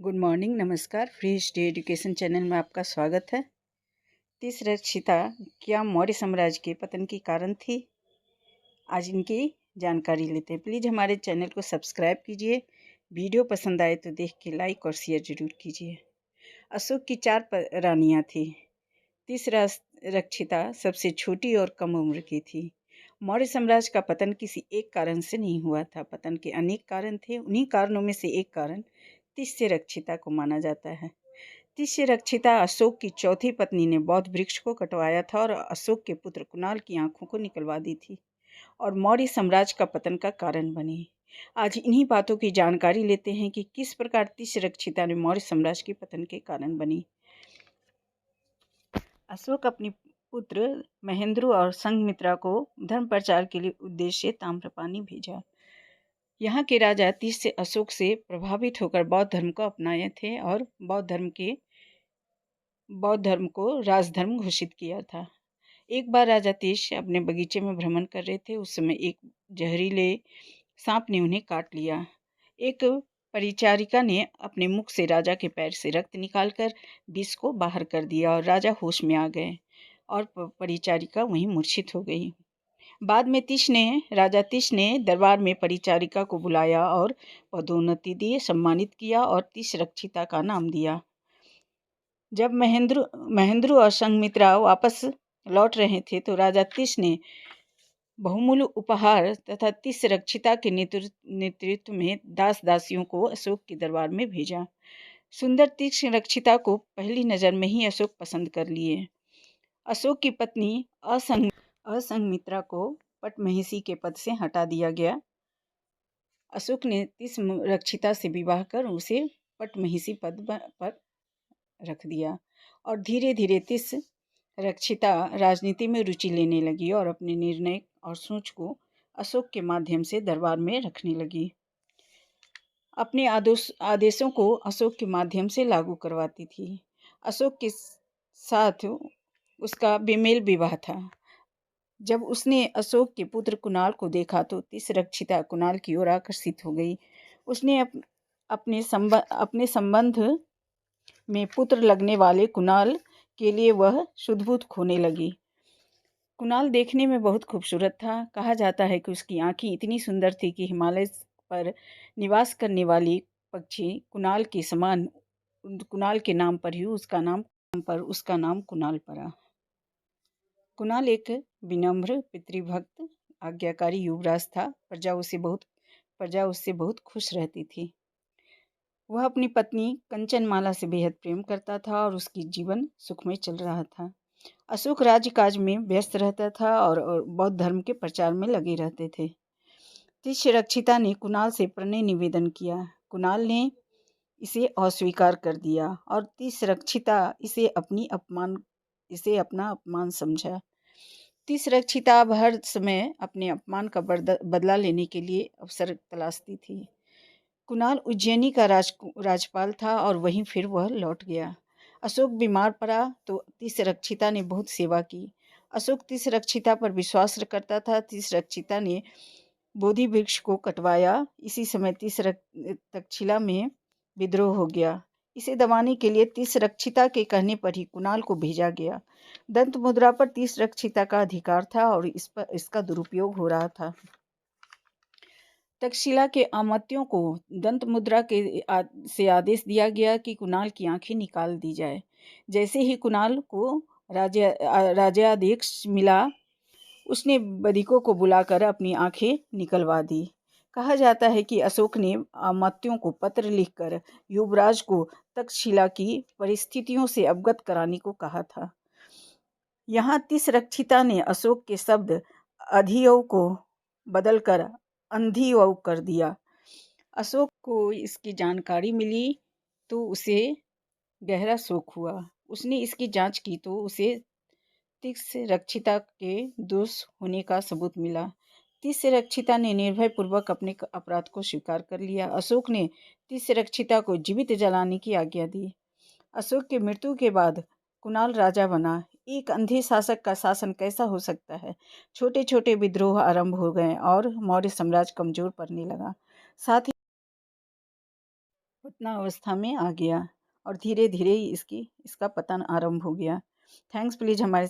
Good morning, नमस्कार। Free history education channel में आपका स्वागत है। तीसरक्षिता क्या मौर्य साम्राज्य के पतन की कारण थी? आज इनकी जानकारी लेते हैं। प्लीज़ हमारे चैनल को सब्सक्राइब कीजिए। वीडियो पसंद आए तो देख के लाइक और शेयर जरूर कीजिए। अशोक की 4 रानियाँ थी। तीसरक्षिता सबसे छोटी और कम उम्र की थी। मौर्य साम्राज्य का पतन किसी एक कारण से नहीं हुआ था। पतन के अनेक कारण थे। उन्हीं कारणों में से एक कारण तीसरक्षिता को माना जाता है। तीसरक्षिता अशोक की चौथी पत्नी ने बौद्ध वृक्ष को कटवाया था और अशोक के पुत्र कुणाल की आंखों को निकलवा दी थी और मौर्य साम्राज्य का पतन का कारण बनी। आज इन्हीं बातों की जानकारी लेते हैं कि किस प्रकार तीसरक्षिता ने मौर्य साम्राज्य के पतन के कारण बनी। अशोक अपने पुत्र महेंद्र और संघमित्रा को धर्म प्रचार के लिए उद्देश्य ताम्रपानी भेजा। यहाँ के राजा तीस से अशोक से प्रभावित होकर बौद्ध धर्म को अपनाए थे और बौद्ध धर्म को राजधर्म घोषित किया था। एक बार राजा तीस अपने बगीचे में भ्रमण कर रहे थे। उस समय एक जहरीले सांप ने उन्हें काट लिया। एक परिचारिका ने अपने मुख से राजा के पैर से रक्त निकालकर विष को बाहर कर दिया और राजा होश में आ गए और परिचारिका वहीं मूर्छित हो गई। बाद में राजा तीस ने दरबार में परिचारिका को बुलाया और पदोन्नति दिए, सम्मानित किया और तीसरक्षिता का नाम दिया। जब महेंद्र और संघमित्रा वापस लौट रहे थे तो राजा तीस ने बहुमूल्य उपहार तथा तीसरक्षिता के नेतृत्व में दास दासियों को अशोक के दरबार में भेजा। सुंदर तीसरक्षिता को पहली नज़र में ही अशोक पसंद कर लिए। अशोक की पत्नी असंघमित्रा को पटमहिषी के पद से हटा दिया गया। अशोक ने तीसरक्षिता से विवाह कर उसे पटमहिषी पद पर रख दिया और धीरे धीरे तीसरक्षिता राजनीति में रुचि लेने लगी और अपने निर्णय और सोच को अशोक के माध्यम से दरबार में रखने लगी। अपने आदेशों को अशोक के माध्यम से लागू करवाती थी। अशोक के साथ उसका बेमेल विवाह था। जब उसने अशोक के पुत्र कुणाल को देखा तो तीसरक्षिता कुणाल की ओर आकर्षित हो गई। उसने अपने संबंध में पुत्र लगने वाले कुणाल के लिए वह शुद्धबुद्ध खोने लगी। कुणाल देखने में बहुत खूबसूरत था। कहा जाता है कि उसकी आंखें इतनी सुंदर थी कि हिमालय पर निवास करने वाली पक्षी कुणाल के समान, कुणाल के नाम पर ही उसका नाम कुणाल पड़ा। कुणाल एक विनम्र, पितृभक्त, आज्ञाकारी युवराज था। प्रजा उससे बहुत खुश रहती थी। वह अपनी पत्नी कंचनमाला से बेहद प्रेम करता था और उसकी जीवन सुखमय चल रहा था। अशोक राज्यकाज में व्यस्त रहता था और बौद्ध धर्म के प्रचार में लगे रहते थे। तीसरक्षिता ने कुणाल से प्रणय निवेदन किया। कुणाल ने इसे अस्वीकार कर दिया और तीसरक्षिता इसे अपना अपमान समझा। तीसरक्षिता अब हर समय अपने अपमान का बदला लेने के लिए अवसर तलाशती थी। कुणाल उज्जैनी का राजपाल था और वहीं फिर वह लौट गया। अशोक बीमार पड़ा तो तीसरक्षिता ने बहुत सेवा की। अशोक तीसरक्षिता पर विश्वास करता था। तीसरक्षिता ने बोधि वृक्ष को कटवाया। इसी समय तीसरक्षिता में विद्रोह हो गया। इसे दबाने के लिए तीसरक्षिता के कहने पर ही कुणाल को भेजा गया। दंत मुद्रा पर तीसरक्षिता का अधिकार था और इसका दुरुपयोग हो रहा था। तक्षशिला के अमात्यों को दंत मुद्रा से आदेश दिया गया कि कुणाल की आंखें निकाल दी जाए। जैसे ही कुणाल को राज्यादेश मिला, उसने बदिकों को बुलाकर अपनी आंखें निकलवा दी। कहा जाता है कि अशोक ने अमात्यों को पत्र लिखकर युवराज को तक्षशिला की परिस्थितियों से अवगत कराने को कहा था। यहाँ तीसरक्षिता ने अशोक के शब्द अधियव को बदलकर अंधियव कर दिया। अशोक को इसकी जानकारी मिली तो उसे गहरा शोक हुआ। उसने इसकी जांच की तो उसे तीसरक्षिता के दोष होने का सबूत मिला। तीसरक्षिता ने निर्भय पूर्वक अपने अपराध को स्वीकार कर लिया। अशोक ने तीसरक्षिता को जीवित जलाने की आज्ञा दी। अशोक की मृत्यु के बाद कुणाल राजा बना। एक अंधे शासक का शासन कैसा हो सकता है? छोटे छोटे विद्रोह आरंभ हो गए और मौर्य साम्राज्य कमजोर पड़ने लगा। साथ ही पतना अवस्था में आ गया और धीरे धीरे इसका पतन आरंभ हो गया। थैंक्स, प्लीज़ हमारे